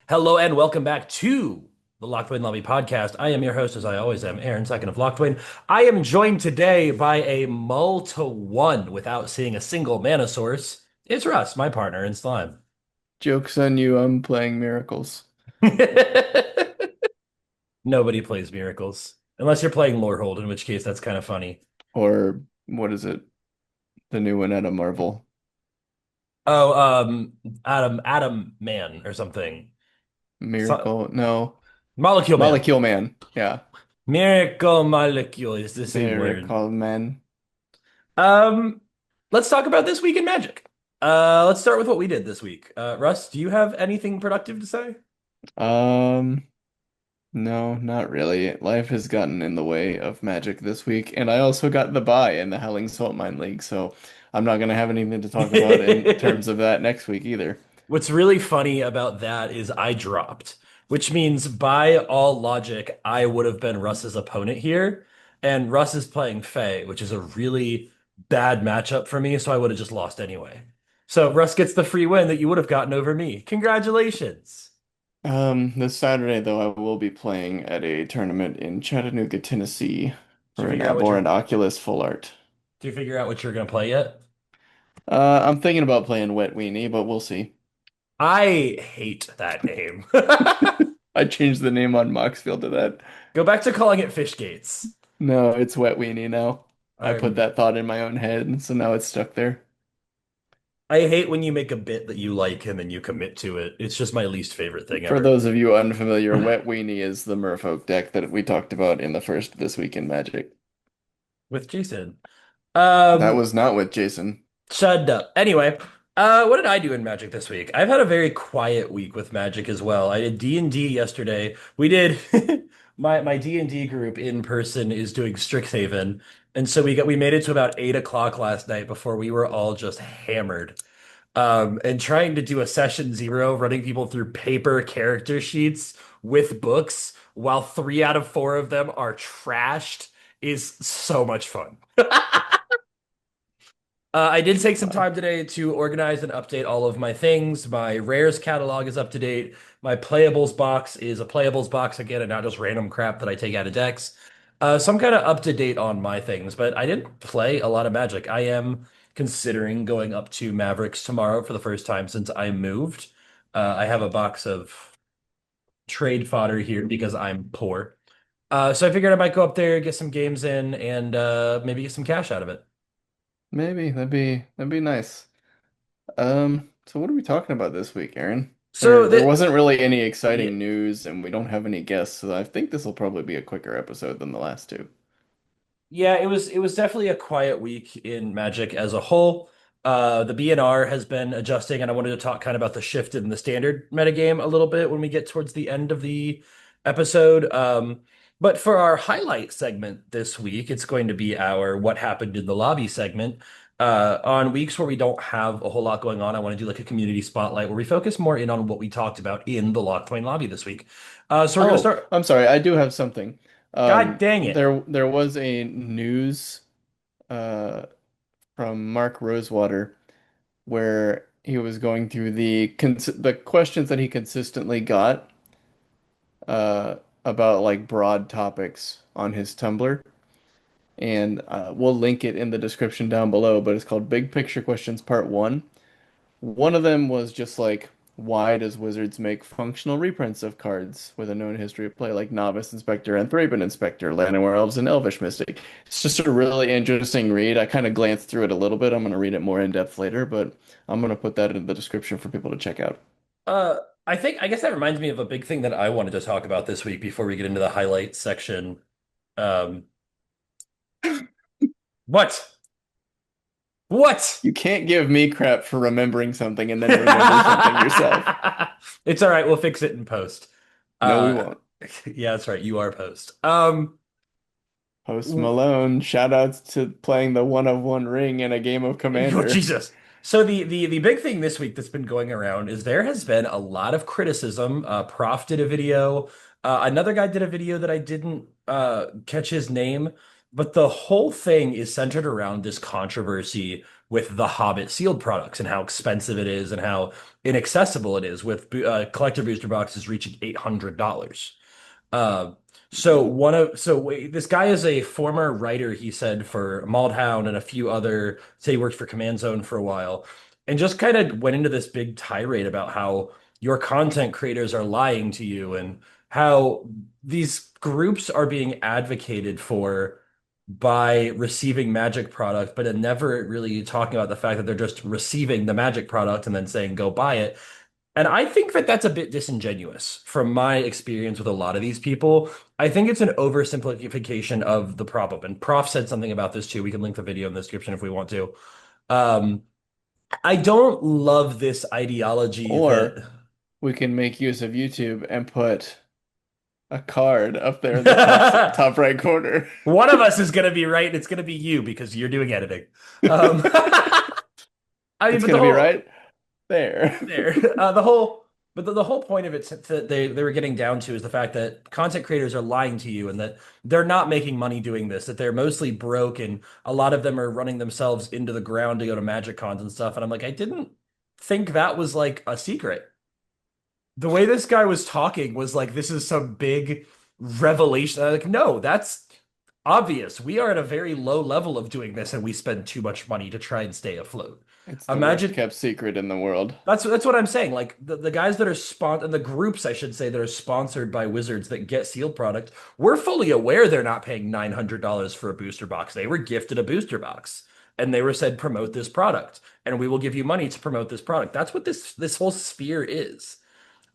Hello and welcome back to the Locked Lobby podcast. I am your host, as I always am, Aaron, second of Locked. I am joined today by a mull to one without seeing a single mana source. It's Russ, my partner in Slime. Joke's on you, I'm playing Miracles. Nobody plays Miracles. Unless you're playing Lorehold, in which case that's kind of funny. Or what is it? The new one out of Marvel. Oh, Adam Man or something. Miracle, no. Molecule Man. Molecule Man. Yeah. Miracle Molecule is the same word. Miracle Man. Um, let's talk about this week in Magic. Let's start with what we did this week. Russ, do you have anything productive to say? Um, no, not really. Life has gotten in the way of Magic this week, and I also got the bye in the Howling Salt Mine League, so I'm not gonna have anything to talk about in terms of that next week either. What's really funny about that is I dropped, which means by all logic, I would have been Russ's opponent here. And Russ is playing Faye, which is a really bad matchup for me, so I would have just lost anyway. So Russ gets the free win that you would have gotten over me. Congratulations. This Saturday though, I will be playing at a tournament in Chattanooga, Tennessee Did you for an figure out what Abhorrent you're Oculus Full Art. Do you figure out what you're gonna play yet? I'm thinking about playing Wet Weenie, but we'll see. I hate that name. I changed the name on Moxfield to that. Go back to calling it fish gates. No, it's Wet Weenie now. I put I'm that thought in my own head, and so now it's stuck there. I hate when you make a bit that you like and then you commit to it. It's just my least favorite thing For ever. those of you unfamiliar, Wet Weenie is the Merfolk deck that we talked about in the first This Week in Magic. With Jason. That Um, was not with Jason. Shut up. Anyway, what did I do in Magic this week? I've had a very quiet week with Magic as well. I did D&D yesterday. We did my D&D group in person is doing Strixhaven. And so we made it to about 8 o'clock last night before we were all just hammered. And trying to do a session zero, running people through paper character sheets with books while 3 out of 4 of them are trashed is so much fun. I did take some Uh, time today to organize and update all of my things. My rares catalog is up to date. My playables box is a playables box again, and not just random crap that I take out of decks. So I'm kind of up to date on my things, but I didn't play a lot of Magic. I am considering going up to Mavericks tomorrow for the first time since I moved. I have a box of trade fodder here because I'm poor. So I figured I might go up there, get some games in, and maybe get some cash out of it. Maybe that'd be nice. So what are we talking about this week, Aaron? So There that wasn't really any yeah, exciting news, and we don't have any guests, so I think this will probably be a quicker episode than the last two. yeah, it was definitely a quiet week in Magic as a whole. The BNR has been adjusting, and I wanted to talk kind of about the shift in the standard metagame a little bit when we get towards the end of the episode. But for our highlight segment this week, it's going to be our what happened in the lobby segment. On weeks where we don't have a whole lot going on, I want to do like a community spotlight where we focus more in on what we talked about in the Lock Twain lobby this week. So we're going to Oh, start. I'm sorry, I do have something. God dang it. There was a news uh from Mark Rosewater where he was going through the questions that he consistently got uh about like broad topics on his Tumblr. And we'll link it in the description down below, but it's called Big Picture Questions Part 1. One of them was just like, why does Wizards make functional reprints of cards with a known history of play, like Novice Inspector and Thraben Inspector, Llanowar Elves, and Elvish Mystic? It's just a really interesting read. I kind of glanced through it a little bit. I'm going to read it more in depth later, but I'm going to put that in the description for people to check out. Uh, I guess that reminds me of a big thing that I wanted to talk about this week before we get into the highlights section. Um, what? What? You can't give me crap for remembering something and then remember something yourself. It's all right. We'll fix it in post. No, we Uh, won't. yeah, that's right. You are post. Post Malone, shout outs to playing the one of one ring in a game of Oh, Commander. Jesus. So the big thing this week that's been going around is there has been a lot of criticism. Prof did a video. Another guy did a video that I didn't catch his name, But the whole thing is centered around this controversy with the Hobbit sealed products and how expensive it is and how inaccessible it is, with collector booster boxes reaching $800. Uh, this guy is a former writer, he said, for Maldhound and a few other, say he worked for Command Zone for a while, and just kind of went into this big tirade about how your content creators are lying to you and how these groups are being advocated for by receiving Magic product, but never really talking about the fact that they're just receiving the Magic product and then saying go buy it. And I think that that's a bit disingenuous from my experience with a lot of these people. I think it's an oversimplification of the problem. And Prof said something about this too. We can link the video in the description if we want to. Um, I don't love this ideology Or that we can make use of YouTube and put a card up there in the top right corner. one of us is going to be right and it's going to be you because you're doing editing. Um, I mean, It's but the gonna be whole right there. there. The whole, but the whole point of it that they were getting down to is the fact that content creators are lying to you and that they're not making money doing this, that they're mostly broke and a lot of them are running themselves into the ground to go to Magic Cons and stuff. And I'm like, I didn't think that was like a secret. The way this guy was talking was like this is some big revelation. I'm like, no, that's obvious. We are at a very low level of doing this and we spend too much money to try and stay afloat. It's the worst Imagine kept secret in the world. that's what I'm saying. Like the guys that are and the groups I should say that are sponsored by Wizards that get sealed product, we're fully aware they're not paying $900 for a booster box. They were gifted a booster box and they were said promote this product and we will give you money to promote this product. That's what this whole sphere is.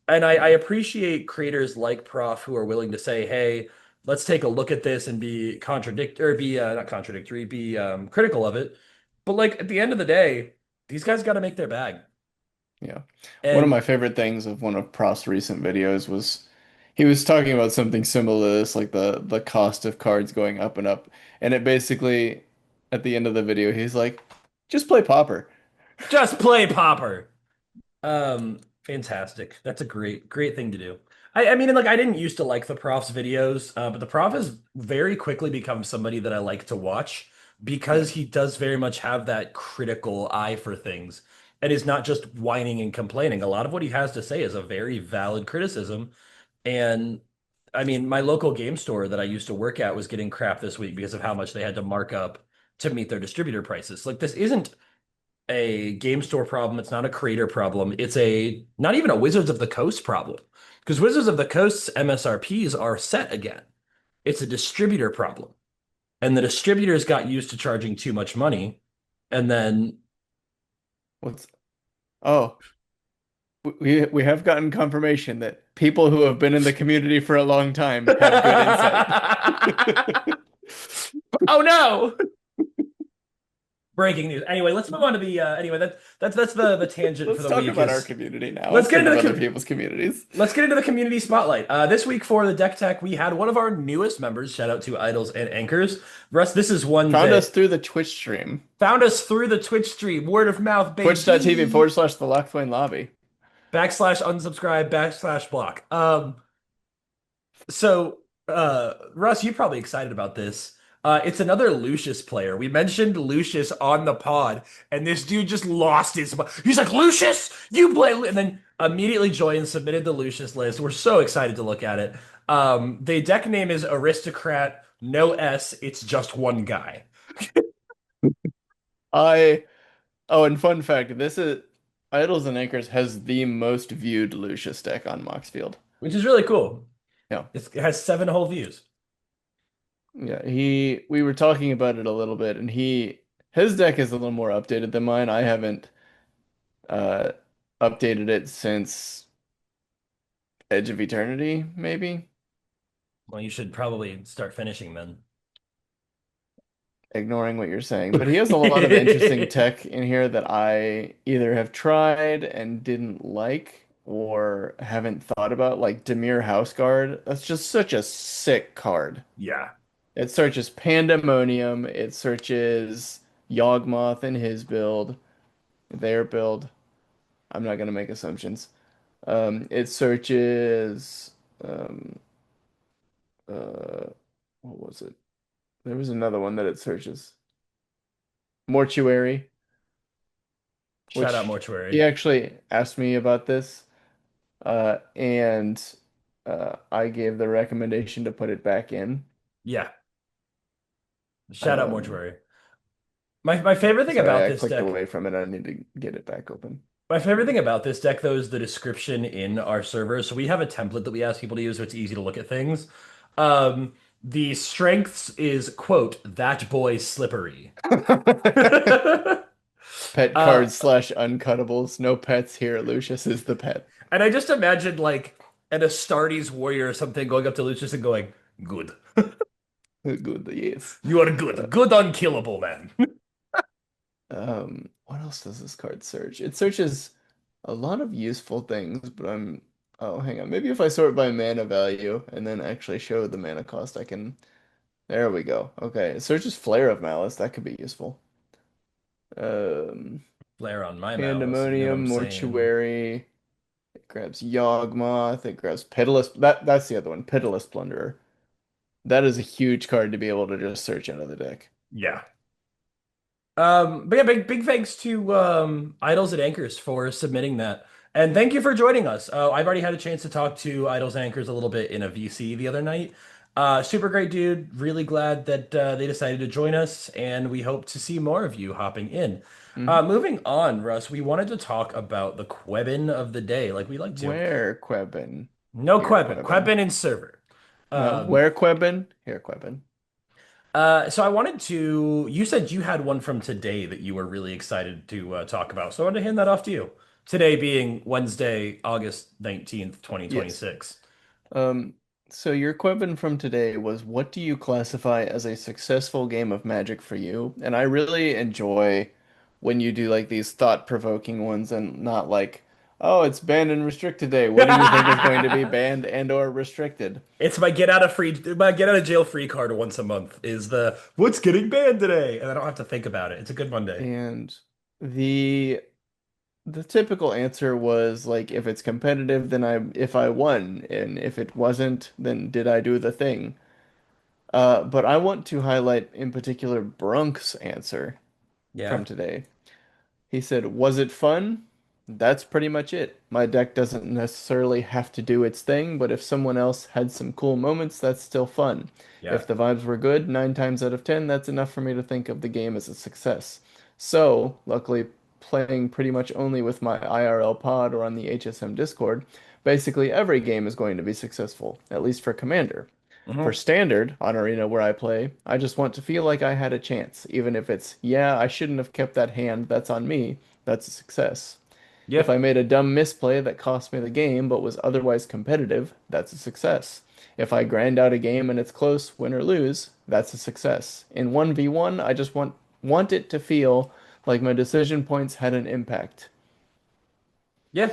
And I Yeah. appreciate creators like Prof who are willing to say, hey, let's take a look at this and be contradict or be not contradictory, be critical of it. But like at the end of the day, these guys got to make their bag. Yeah. One of And my favorite things of one of Prost's recent videos was he was talking about something similar to this, like the cost of cards going up and up. And it basically, at the end of the video, he's like, just play Popper. just play Popper. Fantastic. That's a great thing to do. I mean, like I didn't used to like the Prof's videos, but the Prof has very quickly become somebody that I like to watch Yeah. because he does very much have that critical eye for things and is not just whining and complaining. A lot of what he has to say is a very valid criticism. And I mean, my local game store that I used to work at was getting crap this week because of how much they had to mark up to meet their distributor prices. Like this isn't a game store problem. It's not a creator problem. It's a not even a Wizards of the Coast problem because Wizards of the Coast's MSRPs are set again. It's a distributor problem. And the distributors got used to charging too much money. And then What's oh, we have gotten confirmation that people who have been in the community for a long time have good insight. oh no, breaking news. Anyway, let's move on to the anyway, that's the tangent for Let's the talk week about our is community now let's get instead into of the other people's communities. let's get into the community spotlight. This week for the Deck Tech, we had one of our newest members. Shout out to Idols and Anchors. Russ, this is one Found us that through the Twitch stream. found us through the Twitch stream, word of mouth, Twitch.tv baby. / the Lock Twain Lobby. Backslash unsubscribe, backslash block. Russ, you're probably excited about this. It's another Lucius player. We mentioned Lucius on the pod, and this dude just lost his mind. He's like, Lucius, you play, and then immediately joined, submitted the Lucius list. We're so excited to look at it. The deck name is Aristocrat, no S, it's just one guy, I Oh, and fun fact, this is Idols and Anchors has the most viewed Lucius deck on Moxfield. which is really cool. Yeah. It has 7 whole views. Yeah, we were talking about it a little bit and his deck is a little more updated than mine. I haven't uh updated it since Edge of Eternity, maybe. Well, you should probably start finishing then. Ignoring what you're saying, but he has a lot of interesting tech in here that I either have tried and didn't like or haven't thought about, like Dimir Houseguard. That's just such a sick card. Yeah. It searches Pandemonium, it searches Yawgmoth in his build, their build. I'm not gonna make assumptions. It searches um what was it? There was another one that it searches. Mortuary, Shout out which he Mortuary. actually asked me about this, and I gave the recommendation to put it back in. Yeah, shout out Um, Mortuary. My favorite thing Sorry, about I this clicked deck, away from it. I need to get it back open. my favorite thing about this deck though is the description in our server. So we have a template that we ask people to use, so it's easy to look at things. The strengths is quote that boy slippery. Pet uh, cards slash uncuttables. No pets here. Lucius is the pet. and I just imagined like an Astartes warrior or something going up to Lucius and going, "Good, Good, yes. you are Uh, good, good, unkillable man." what else does this card search? It searches a lot of useful things, but oh, hang on. Maybe if I sort by mana value and then actually show the mana cost, I can. There we go. Okay, it searches Flare of Malice. That could be useful. Um, Flare on my malice, you know what Pandemonium, I'm saying? Mortuary. It grabs Yawgmoth. It grabs Pitiless. That's the other one. Pitiless Plunderer. That is a huge card to be able to just search out of the deck. Yeah. But yeah, big thanks to Idols and Anchors for submitting that. And thank you for joining us. I've already had a chance to talk to Idols and Anchors a little bit in a VC the other night. Super great dude. Really glad that they decided to join us, and we hope to see more of you hopping in. Hmm. Moving on, Russ, we wanted to talk about the Quebin of the day, like we like to. Where Quebin? No Here Quebin, Quebin. Quebin in server. No, Um, where Quebin? Here Quebin. so I wanted to, you said you had one from today that you were really excited to talk about. So I wanted to hand that off to you. Today being Wednesday, August 19th, Yes. 2026. Um, so your Quebin from today was what do you classify as a successful game of Magic for you? And I really enjoy when you do like these thought-provoking ones and not like, oh, it's banned and restricted day. What do you think is going to be banned and or restricted? It's my get out of jail free card once a month is the what's getting banned today? And I don't have to think about it. It's a good Monday. And the the typical answer was like if it's competitive, then if I won, and if it wasn't, then did I do the thing? But I want to highlight in particular Brunk's answer from Yeah. today. He said, "Was it fun? That's pretty much it. My deck doesn't necessarily have to do its thing, but if someone else had some cool moments, that's still fun. Yeah. If the vibes were good, 9 times out of 10, that's enough for me to think of the game as a success. So, luckily, playing pretty much only with my IRL pod or on the HSM Discord, basically every game is going to be successful, at least for Commander. For Hmm. Standard, on Arena where I play, I just want to feel like I had a chance, even if it's, yeah, I shouldn't have kept that hand, that's on me, that's a success. If Yeah. I made a dumb misplay that cost me the game but was otherwise competitive, that's a success. If I grind out a game and it's close, win or lose, that's a success. In 1v1, I just want it to feel like my decision points had an impact. Yeah.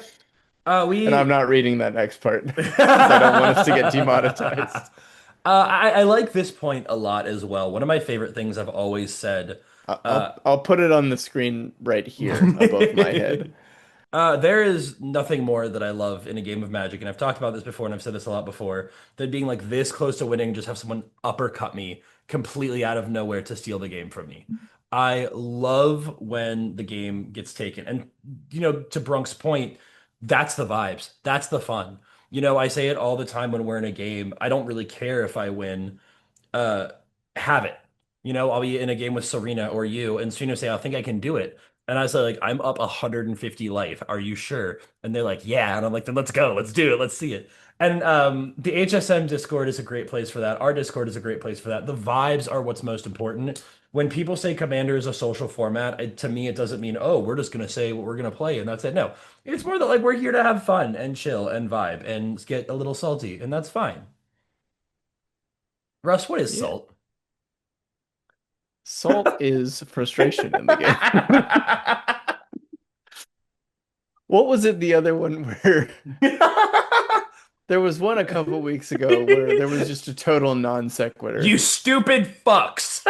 And I'm We not reading that next part because I don't want us to get demonetized. I like this point a lot as well. One of my favorite things I've always said. Uh, I'll put it on the screen right here above my head. there is nothing more that I love in a game of Magic, and I've talked about this before, and I've said this a lot before, than being like this close to winning, just have someone uppercut me completely out of nowhere to steal the game from me. I love when the game gets taken. And, to Brunk's point, that's the vibes. That's the fun. I say it all the time when we're in a game. I don't really care if I win uh have it. I'll be in a game with Serena or you, and Serena say, I think I can do it. And I say, like, I'm up 150 life. Are you sure? And they're like, yeah. And I'm like, then let's go. Let's do it. Let's see it. And the HSM Discord is a great place for that. Our Discord is a great place for that. The vibes are what's most important. When people say Commander is a social format, to me, it doesn't mean, oh, we're just going to say what we're going to play and that's it. No, it's more that like we're here to have fun and chill and vibe and get a little salty, and that's fine. Russ, what is Yeah. salt? Salt is frustration in the game. What was it the other one where there was one a couple weeks ago where there was just a total non sequitur. You stupid fucks.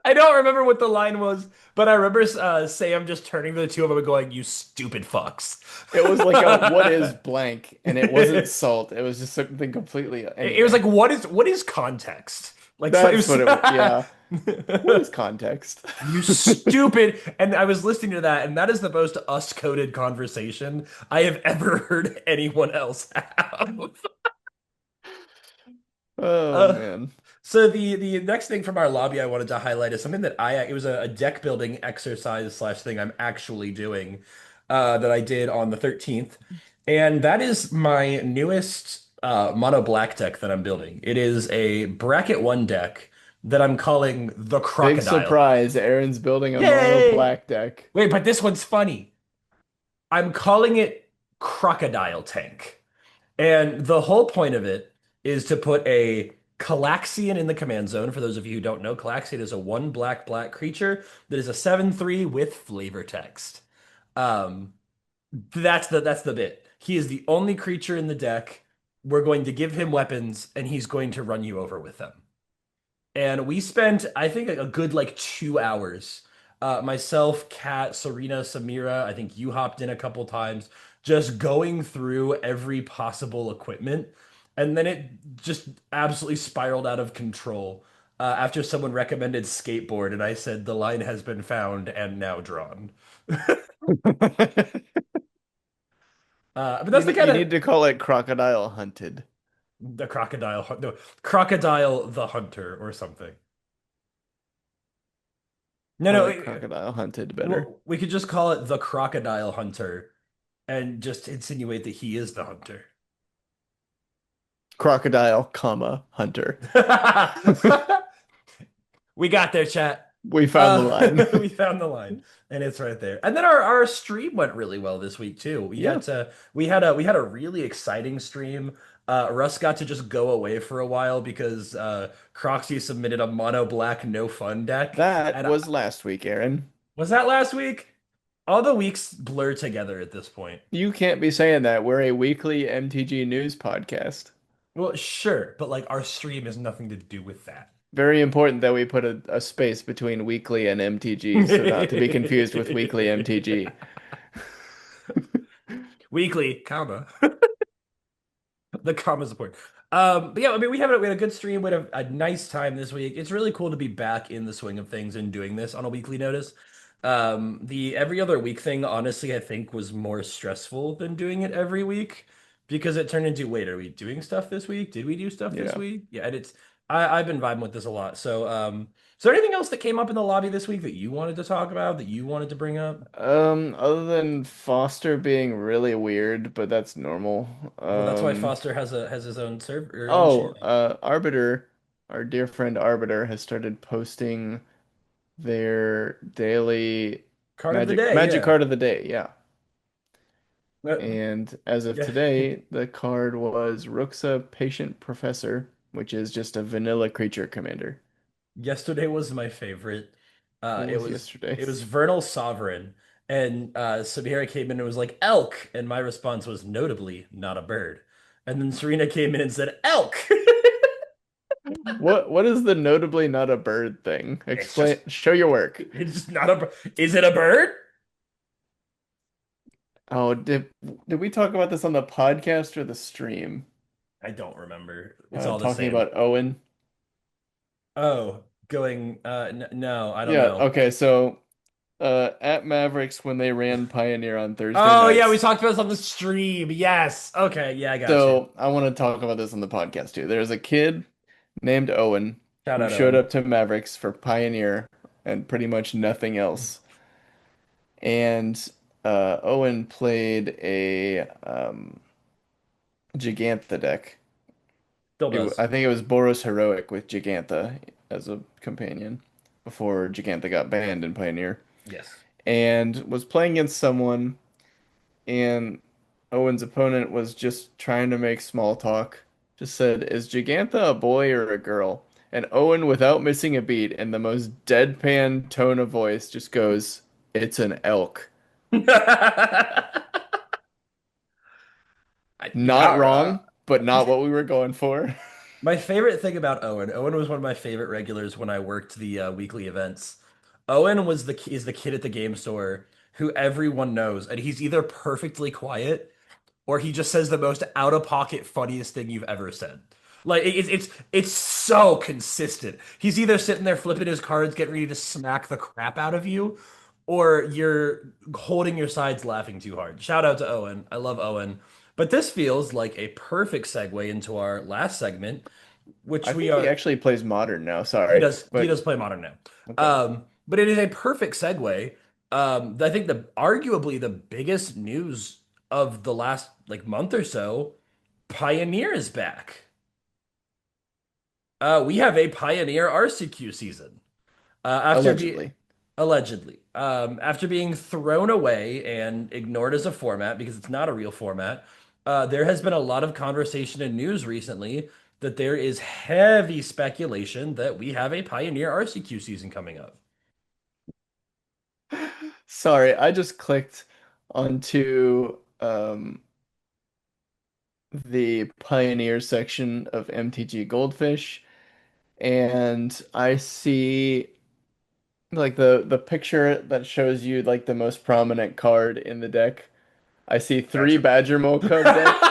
I don't remember what the line was, but I remember Sam just turning to the two of them and going, "You stupid fucks." It was like a what is blank, and it wasn't salt. It was just something completely It was anyway. like, "What is context?" Like, so it That's was. what yeah. What is context? You stupid. And I was listening to that, and that is the most us coded conversation I have ever heard anyone else have. Oh Uh, man. so the next thing from our lobby I wanted to highlight is something that it was a deck building exercise slash thing I'm actually doing that I did on the 13th. And that is my newest mono black deck that I'm building. It is a bracket one deck that I'm calling the Big Crocodile. surprise. Aaron's building a mono Yay! black deck. Wait, but this one's funny. I'm calling it Crocodile Tank. And the whole point of it is to put a Calaxian in the command zone. For those of you who don't know, Calaxian is a one black black creature that is a 7/3 with flavor text. Um, that's the bit. He is the only creature in the deck. We're going to give him weapons, and he's going to run you over with them. And we spent, I think, a good like 2 hours. Myself, Kat, Serena, Samira, I think you hopped in a couple times, just going through every possible equipment. And then it just absolutely spiraled out of control after someone recommended skateboard, and I said the line has been found and now drawn. But that's the kind You of need to call it crocodile hunted. the crocodile, no, crocodile the hunter or something. No, I no. like crocodile hunted better. Well, we could just call it the Crocodile Hunter and just insinuate that he is the hunter. Crocodile, comma, hunter. We got there, chat. We found the line. We found the line, and it's right there. And then our stream went really well this week too. Yeah. We had a really exciting stream. Russ got to just go away for a while because Croxy submitted a mono black no fun deck, That and was last week, Aaron. was that last week? All the weeks blur together at this point. You can't be saying that. We're a weekly MTG news podcast. Well, sure, but like our stream has nothing to do with that. Very important that we put a space between weekly and MTG, so not to be confused with weekly MTG. Weekly, comma. The comma support. But yeah, I mean, we had a good stream. We had a nice time this week. It's really cool to be back in the swing of things and doing this on a weekly notice. The every other week thing, honestly, I think was more stressful than doing it every week because it turned into, wait, are we doing stuff this week? Did we do stuff this Yeah. week? Yeah, and I've been vibing with this a lot. So, is there anything else that came up in the lobby this week that you wanted to talk about, that you wanted to bring up? Other than Foster being really weird, but that's normal. Well, that's why Foster has his own server or own Oh, channel. Arbiter, our dear friend Arbiter has started posting their daily Card of the day, magic yeah. card of the day. Yeah. Uh, And as of yeah. today, the card was Ruxa Patient Professor, which is just a vanilla creature commander. Yesterday was my favorite. What It was was yesterday? it was Vernal Sovereign, and Samira came in and was like elk, and my response was notably not a bird. And then Serena came in and said elk. What is the notably not a bird thing? It's just Explain, show your work. it's just not a. Is it a bird? Oh, did we talk about this on the podcast or the stream? I don't remember. It's all the Talking same. about Owen. Oh, going. No, I don't Yeah, know. okay, so at Mavericks when they ran Pioneer on Thursday Oh yeah, we nights. talked about this on the stream. Yes. Okay. Yeah, I got you. So I want to talk about this on the podcast too. There's a kid named Owen Shout who out showed Owen. up to Mavericks for Pioneer and pretty much nothing else. And Owen played a Gigantha deck. Still does. I think it was Boros Heroic with Gigantha as a companion before Gigantha got banned in Pioneer. Yes. And was playing against someone, and Owen's opponent was just trying to make small talk. Just said, "Is Gigantha a boy or a girl?" And Owen, without missing a beat, in the most deadpan tone of voice, just goes, "It's an elk." I, Not how, wrong, but not what we were going for. My favorite thing about Owen, Owen was one of my favorite regulars when I worked the weekly events. Owen is the kid at the game store who everyone knows, and he's either perfectly quiet or he just says the most out of pocket funniest thing you've ever said. Like it's so consistent. He's either sitting there flipping his cards, getting ready to smack the crap out of you, or you're holding your sides laughing too hard. Shout out to Owen. I love Owen. But this feels like a perfect segue into our last segment, which I we think he are actually plays Modern now. he Sorry, does he but does play Modern now. okay. But it is a perfect segue. I think the arguably the biggest news of the last like month or so, Pioneer is back. We have a Pioneer RCQ season. After being Allegedly. allegedly, after being thrown away and ignored as a format because it's not a real format, there has been a lot of conversation and news recently that there is heavy speculation that we have a Pioneer RCQ season coming up. Sorry, I just clicked onto the Pioneer section of MTG Goldfish, and I see like the picture that shows you like the most prominent card in the deck. I see three Badger. Badger Mole Cub decks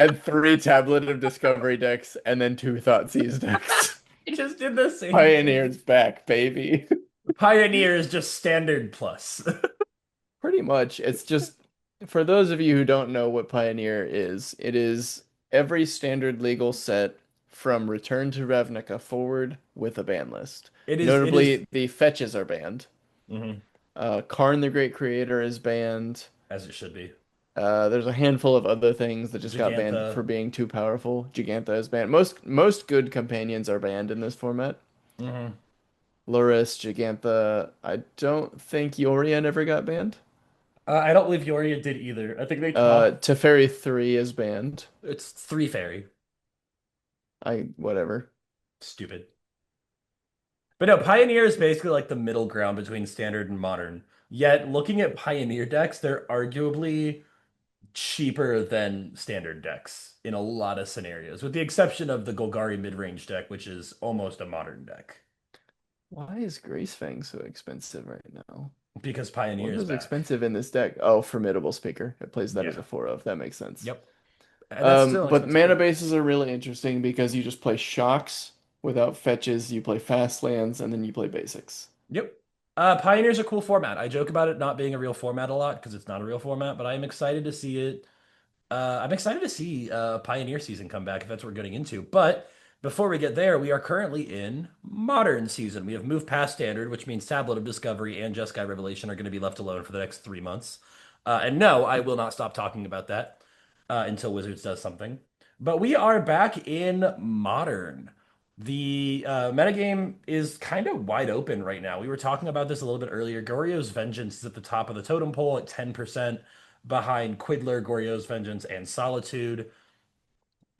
and three Tablet of Discovery decks, and then two Thoughtseize decks. He just did the same thing. Pioneer's back, baby. Pioneer is just standard plus. Pretty much. It's just for those of you who don't know what Pioneer is, it is every standard legal set from Return to Ravnica forward with a ban list. It is Notably, the fetches are banned. mhm, Karn the Great Creator is banned. as it should be. There's a handful of other things that just got banned for Giganta. being too powerful. Giganta is banned. Most good companions are banned in this format. Mhm. Lurrus, Giganta. I don't think Yorion ever got banned. I don't believe Yoria did either. I think they talked. Teferi 3 is banned. It's three fairy. Whatever. Stupid. But no, Pioneer is basically like the middle ground between standard and modern. Yet looking at Pioneer decks, they're arguably cheaper than standard decks in a lot of scenarios, with the exception of the Golgari mid-range deck, which is almost a modern deck Why is Gracefang so expensive right now? because Pioneer What is was back. expensive in this deck? Oh, Formidable Speaker. It plays that as Yeah. a 4 of. That makes sense. Yep. And that's still an But expensive mana card. bases are really interesting because you just play shocks without fetches, you play fast lands, and then you play basics. Yep. Pioneer's a cool format. I joke about it not being a real format a lot because it's not a real format, but I am excited to see it. I'm excited to see Pioneer season come back if that's what we're getting into. But before we get there, we are currently in Modern season. We have moved past Standard, which means Tablet of Discovery and Jeskai Revelation are going to be left alone for the next 3 months. And no, I will not stop talking about that until Wizards does something. But we are back in Modern. The metagame is kind of wide open right now. We were talking about this a little bit earlier. Goryo's Vengeance is at the top of the totem pole at 10%, behind Quiddler, Goryo's Vengeance, and Solitude.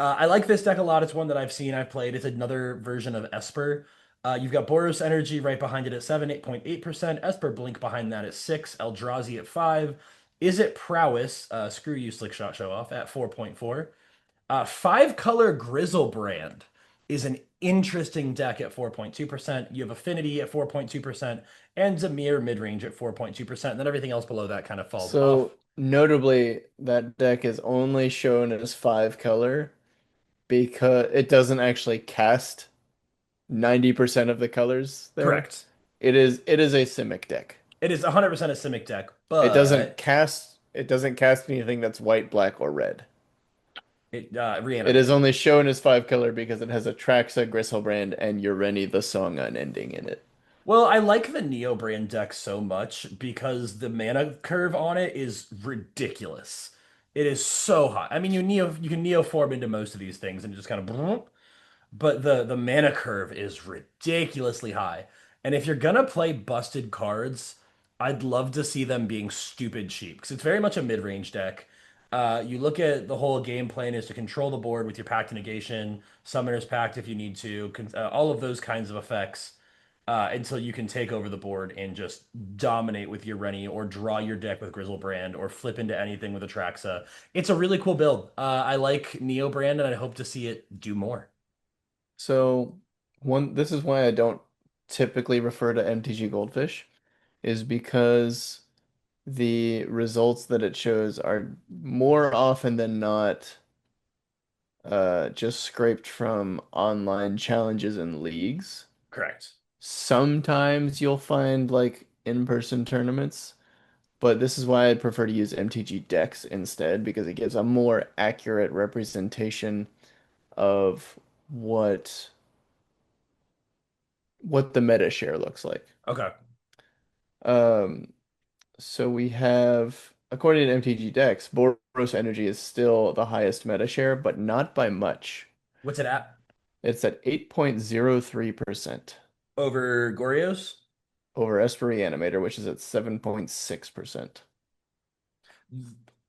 I like this deck a lot. It's one that I've seen, I've played. It's another version of Esper. You've got Boros Energy right behind it at 7, 8.8%. Esper Blink behind that at 6. Eldrazi at 5. Is it Prowess? Screw you, Slick Shot Show Off at 4.4. Five Color Grizzlebrand is an interesting deck at 4.2%. You have Affinity at 4.2%, and Zamir midrange at 4.2%. And then everything else below that kind of falls off. So, notably, that deck is only shown as 5 color because it doesn't actually cast 90% of the colors there. Correct. It is a Simic deck. It is 100% a Simic deck, It doesn't but cast it doesn't cast anything that's white, black, or red. it It is reanimates. only shown as 5 color because it has Atraxa, Gristlebrand, and Ureni the Song unending in it. Well, I like the Neo Brand deck so much because the mana curve on it is ridiculous. It is so high. I mean, you can Neo form into most of these things and just kind of but the mana curve is ridiculously high. And if you're gonna play busted cards, I'd love to see them being stupid cheap because it's very much a mid-range deck. You look at the whole game plan is to control the board with your Pact Negation, Summoner's Pact if you need to, all of those kinds of effects until you can take over the board and just dominate with your Rennie or draw your deck with Grizzlebrand or flip into anything with Atraxa. It's a really cool build. I like Neo Brand and I hope to see it do more. So this is why I don't typically refer to MTG Goldfish, is because the results that it shows are more often than not just scraped from online challenges and leagues. Correct. Sometimes you'll find like in-person tournaments, but this is why I prefer to use MTG Dex instead because it gives a more accurate representation of what what the meta share looks like. Okay. Um, so we have, according to MTG Dex, Boros Energy is still the highest meta share, but not by much. What's it at? It's at 8.03% Over Gorios? over Esper Reanimator, which is at 7.6%.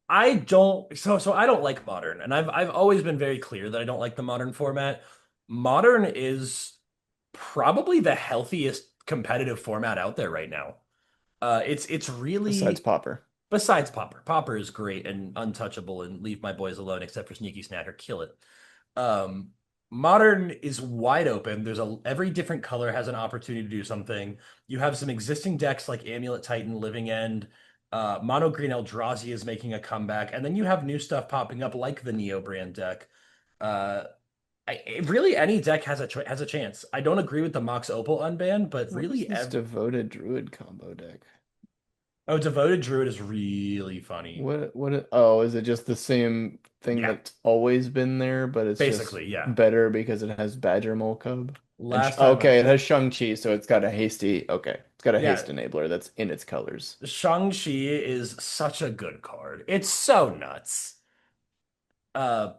I don't so I don't like modern, and I've always been very clear that I don't like the modern format. Modern is probably the healthiest competitive format out there right now. It's Besides really Popper. besides Popper. Popper is great and untouchable and leave my boys alone except for Sneaky Snacker, kill it. Um, Modern is wide open. Every different color has an opportunity to do something. You have some existing decks like Amulet Titan, Living End, Mono Green Eldrazi is making a comeback, and then you have new stuff popping up like the Neo brand deck. Uh, really, any deck has a chance. I don't agree with the Mox Opal unban, but What is really, this devoted druid combo deck? Devoted Druid is really funny. Oh, is it just the same thing Yeah, that's always been there, but it's just basically, yeah. better because it has Badger Mole Cub? And Last time, okay, it has Shang-Chi, so it's got a hasty, okay. It's got a yeah, haste enabler that's in its colors. Shang-Chi is such a good card. It's so nuts. Uh,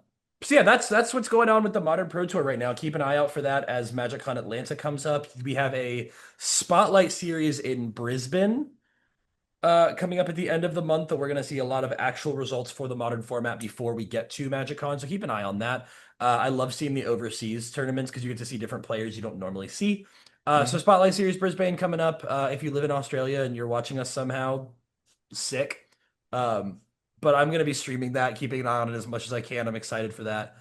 so yeah, that's what's going on with the Modern Pro Tour right now. Keep an eye out for that as MagicCon Atlanta comes up. We have a Spotlight series in Brisbane coming up at the end of the month that we're going to see a lot of actual results for the modern format before we get to MagicCon. So keep an eye on that. I love seeing the overseas tournaments because you get to see different players you don't normally see. So Mhm. Spotlight Series Brisbane coming up. If you live in Australia and you're watching us somehow, sick. Um, but I'm going to be streaming that, keeping an eye on it as much as I can. I'm excited for that.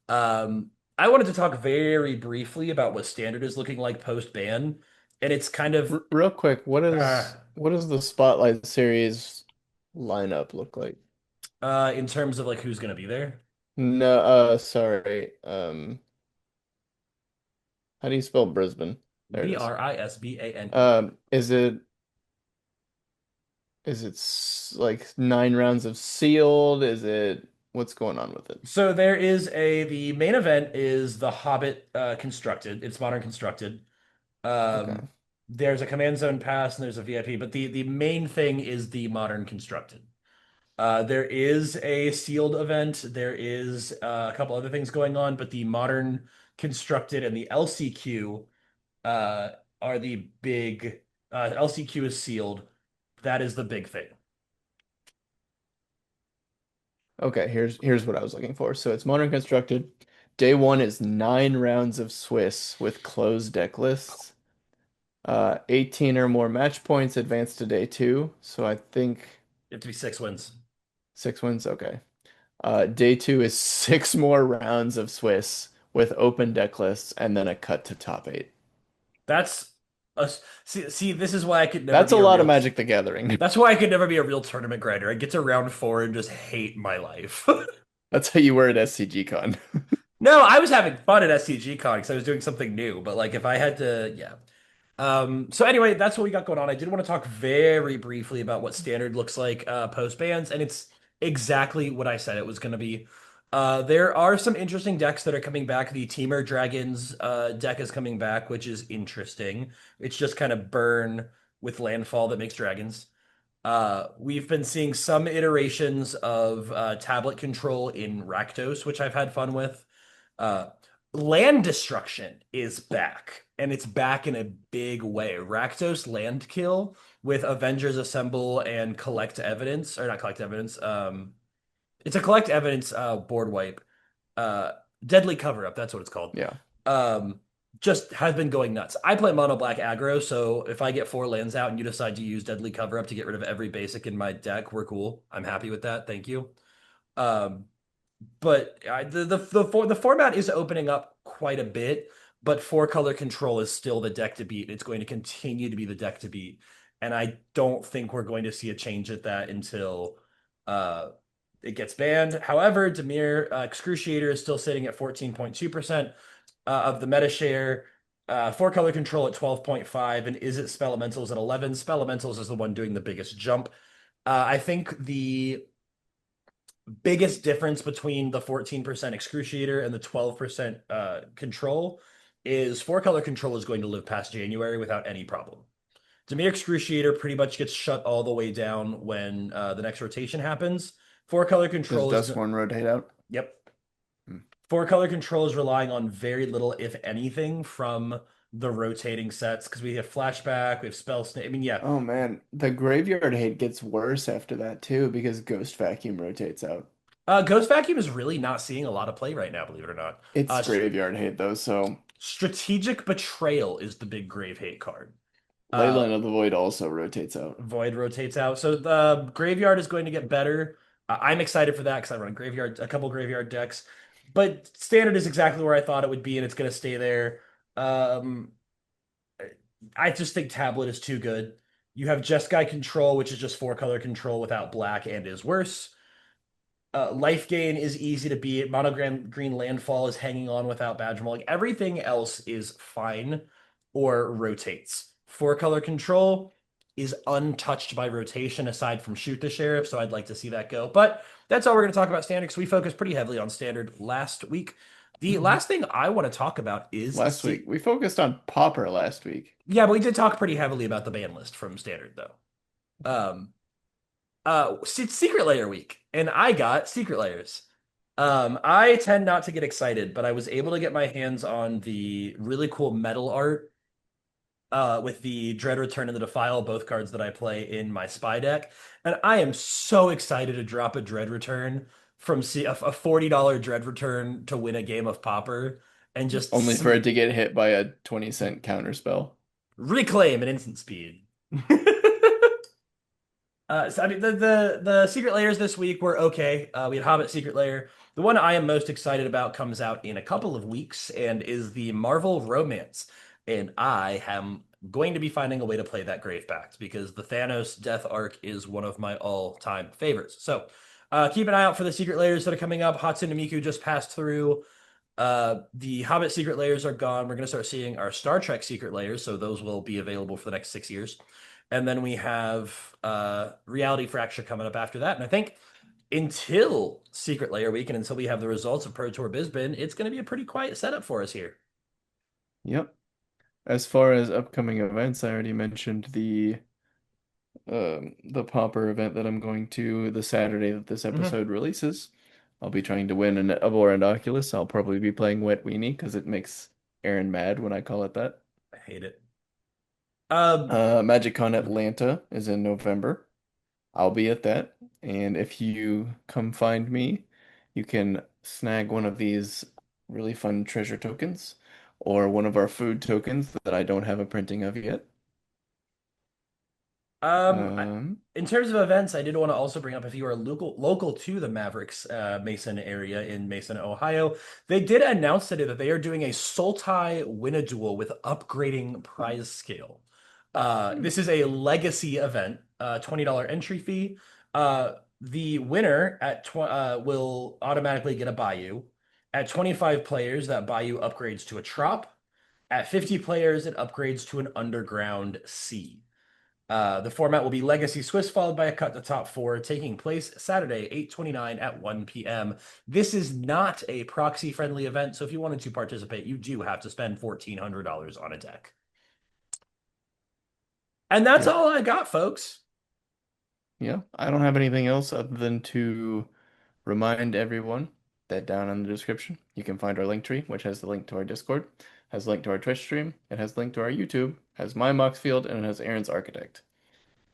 I wanted to talk very briefly about what Standard is looking like post ban, and it's kind of Real quick, uh, what does the Spotlight series lineup look like? in terms of like who's going to be there. No, sorry. How do you spell Brisbane? There it is. Brisbane. Is it like 9 rounds of sealed? Is it what's going on with it? So the main event is the Hobbit constructed. It's modern constructed. Okay. There's a command zone pass and there's a VIP, but the main thing is the modern constructed. There is a sealed event. There is a couple other things going on, but the modern constructed and the LCQ uh, are the big. LCQ is sealed. That is the big thing. Okay, here's what I was looking for. So it's modern constructed. Day one is 9 rounds of Swiss with closed deck lists. 18 or more match points advance to day two. So I think You have to be 6 wins. 6 wins. Okay. Day two is 6 more rounds of Swiss with open deck lists and then a cut to top eight. That's a, see, this is why I could never That's be a a lot of real. Magic the Gathering. That's why I could never be a real tournament grinder. I get to round four and just hate my life. That's how you were at SCG Con. No, I was having fun at SCG Con because I was doing something new. But like, if I had to, yeah. So anyway, that's what we got going on. I did want to talk very briefly about what standard looks like post bans, and it's exactly what I said it was going to be. There are some interesting decks that are coming back. The Teamer Dragons deck is coming back, which is interesting. It's just kind of burn with landfall that makes dragons. We've been seeing some iterations of tablet control in Rakdos, which I've had fun with. Uh, Land destruction is back, and it's back in a big way. Rakdos land kill with Avengers Assemble and collect evidence, or not collect evidence. It's a collect evidence board wipe. Uh, Deadly cover up. That's what it's called. Yeah. Um, just has been going nuts. I play mono black aggro, so if I get 4 lands out and you decide to use Deadly cover up to get rid of every basic in my deck, we're cool. I'm happy with that. Thank you. Um, but the format is opening up quite a bit, but four color control is still the deck to beat. It's going to continue to be the deck to beat. And I don't think we're going to see a change at that until uh, it gets banned. However, Dimir Excruciator is still sitting at 14.2% of the meta share. Four color control at 12.5, and Is It Spelementals at 11. Spelementals is the one doing the biggest jump. I think the biggest difference between the 14% Excruciator and the 12% control is four color control is going to live past January without any problem. Dimir Excruciator pretty much gets shut all the way down when the next rotation happens. Four color Does control is, Dustborn rotate out? yep. Hmm. Four color control is relying on very little, if anything, from the rotating sets because we have flashback, we have spell snake. I mean, yeah, Oh man, the graveyard hate gets worse after that too because Ghost Vacuum rotates out. Ghost Vacuum is really not seeing a lot of play right now, believe it or not. It's Uh, graveyard hate though, so Strategic Betrayal is the big grave hate card. Uh, Leyline of the Void also rotates out. Void rotates out. So the graveyard is going to get better. I'm excited for that because I run graveyard, a couple graveyard decks. But standard is exactly where I thought it would be, and it's going to stay there. Um, I just think tablet is too good. You have Jeskai control, which is just four color control without black and is worse. Life gain is easy to beat. Monogram green landfall is hanging on without badge Like everything else is fine or rotates. Four color control is untouched by rotation aside from shoot the sheriff, so I'd like to see that go. But that's all we're going to talk about standard because we focused pretty heavily on standard last week. The Mhm. last thing I want to talk about is Last week we focused on Pauper last week. yeah, but we did talk pretty heavily about the ban list from standard though. Um, it's Secret Layer week, and I got Secret Layers. I tend not to get excited, but I was able to get my hands on the really cool metal art with the Dread Return and the Defile, both cards that I play in my spy deck. And I am so excited to drop a Dread Return from a $40 Dread Return to win a game of Popper and just Only for it to get hit by a 20-cent counterspell. reclaim an instant speed. So I mean the secret layers this week were okay. We had Hobbit Secret Layer. The one I am most excited about comes out in a couple of weeks and is the Marvel Romance. And I am going to be finding a way to play that Grave Pact because the Thanos Death Arc is one of my all-time favorites. So keep an eye out for the secret layers that are coming up. Hatsune Miku just passed through. The Hobbit secret layers are gone. We're going to start seeing our Star Trek secret layers, so those will be available for the next 6 years. And then we have Reality Fracture coming up after that. And I think until Secret Layer Week and until we have the results of Pro Tour Bisbin, it's going to be a pretty quiet setup for us here. Yep. As far as upcoming events, I already mentioned the Pauper event that I'm going to the Saturday that this Mhm. episode releases. I'll be trying to win an Abhor and Oculus. I'll probably be playing Wet Weenie because it makes Aaron mad when I call it that. I hate it. Um, MagicCon Atlanta is in November. I'll be at that. And if you come find me, you can snag one of these really fun treasure tokens or one of our food tokens that I don't have a printing of yet. Um, I- Um, in terms of events, I did want to also bring up if you are local to the Mavericks Mason area in Mason, Ohio, they did announce today that they are doing a Sultai Win-a-Duel with upgrading prize scale. This is a legacy event, $20 entry fee. The winner at will automatically get a Bayou. At 25 players, that Bayou upgrades to a Trop. At 50 players, it upgrades to an Underground C. The format will be Legacy Swiss, followed by a cut to top four, taking place Saturday, 8/29 at 1 p.m. This is not a proxy-friendly event, so if you wanted to participate, you do have to spend $1,400 on a deck. And that's yeah, all I got, folks. yeah. I don't have anything else other than to remind everyone that down in the description, you can find our link tree, which has the link to our Discord, has a link to our Twitch stream, it has a link to our YouTube, has my Mox Field, and it has Aaron's Architect.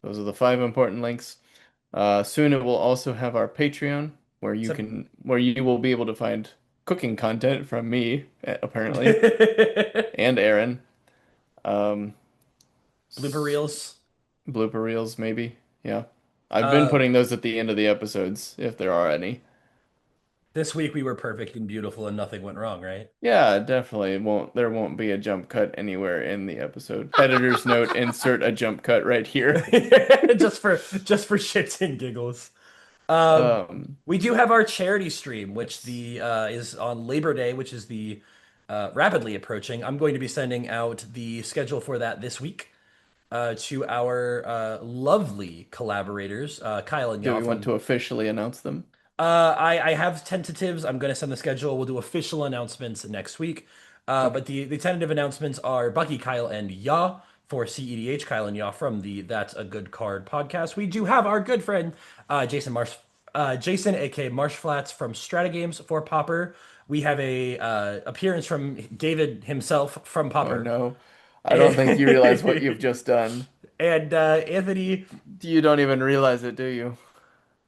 Those are the five important links. Soon it will also have our Patreon, So, where you will be able to find cooking content from me, apparently, blooper and Aaron. Um, reels. blooper reels, maybe. Yeah. I've been Uh, putting those at the end of the episodes, if there are any. This week we were perfect and beautiful and nothing went wrong, right? Yeah, definitely. There won't be a jump cut anywhere in the episode. Editor's note, insert a jump cut right here. Just for shits and giggles. Um, Um, we do have our charity stream, which the is on Labor Day, which is the rapidly approaching. I'm going to be sending out the schedule for that this week to our lovely collaborators, Kyle and do Yaw we want from to officially announce them? I have tentatives. I'm going to send the schedule. We'll do official announcements next week. Okay. But the tentative announcements are Bucky, Kyle, and Yaw for CEDH. Kyle and Yaw from the That's a Good Card podcast. We do have our good friend Jason, aka Marsh Flats from Strata Games for Popper. We have a appearance from David himself from Oh Popper, no. I don't think you realize what you've and just done. Anthony You don't even realize it, do you?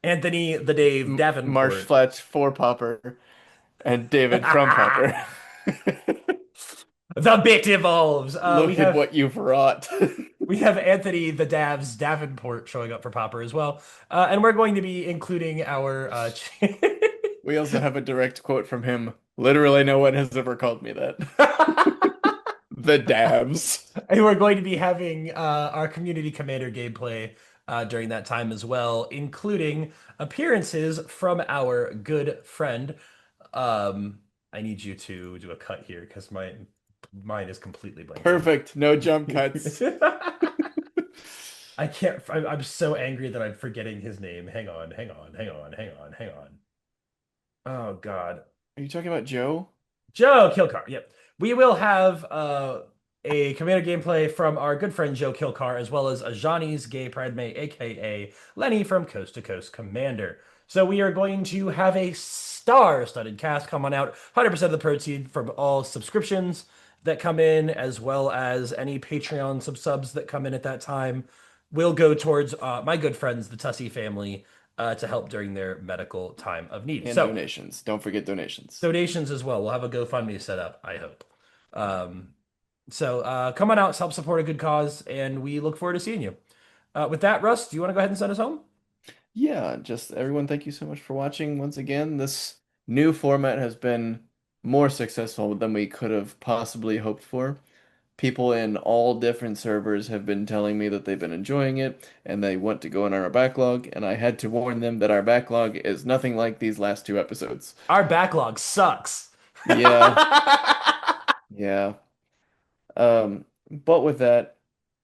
Anthony the Dave Marsh Davenport. Fletch for Popper and David from Popper. The bit evolves. Look at what you've wrought. We have Anthony the Davs Davenport showing up for Popper as well, and we're going to be including our. We also have a direct quote from him. Literally, no one has ever called me that. The dabs. And we're going to be having our community commander gameplay during that time as well, including appearances from our good friend. Um, I need you to do a cut here because mine is completely blanking. Perfect. No jump cuts. I can't. I'm so angry that I'm forgetting his name. Hang on, hang on, hang on, hang on, hang on. Oh God, Are you talking about Joe? Joe Kilcar. Yep, we will have a commander gameplay from our good friend Joe Kilcar, as well as a Johnny's Gay Pride May, aka Lenny from Coast to Coast Commander. So we are going to have a star-studded cast come on out. 100% of the proceeds from all subscriptions that come in, as well as any Patreon subs that come in at that time, will go towards my good friends, the Tussey family, to help during their medical time of need. And So donations. Don't forget donations. donations as well. We'll have a GoFundMe set up, I hope. So come on out, help support a good cause, and we look forward to seeing you. With that, Russ, do you want to go ahead and send us home? Yeah, just everyone, thank you so much for watching once again. This new format has been more successful than we could have possibly hoped for. People in all different servers have been telling me that they've been enjoying it and they want to go in our backlog, and I had to warn them that our backlog is nothing like these last two episodes. Our backlog sucks. Yeah, yeah. But with that,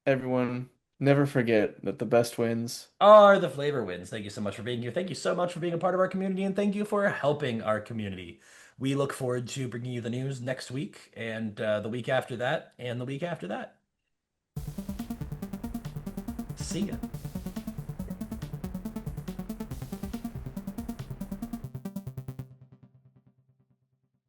everyone, never forget that the best wins. Are the flavor wins. Thank you so much for being here. Thank you so much for being a part of our community, and thank you for helping our community. We look forward to bringing you the news next week, and the week after that, and the week after that. See ya.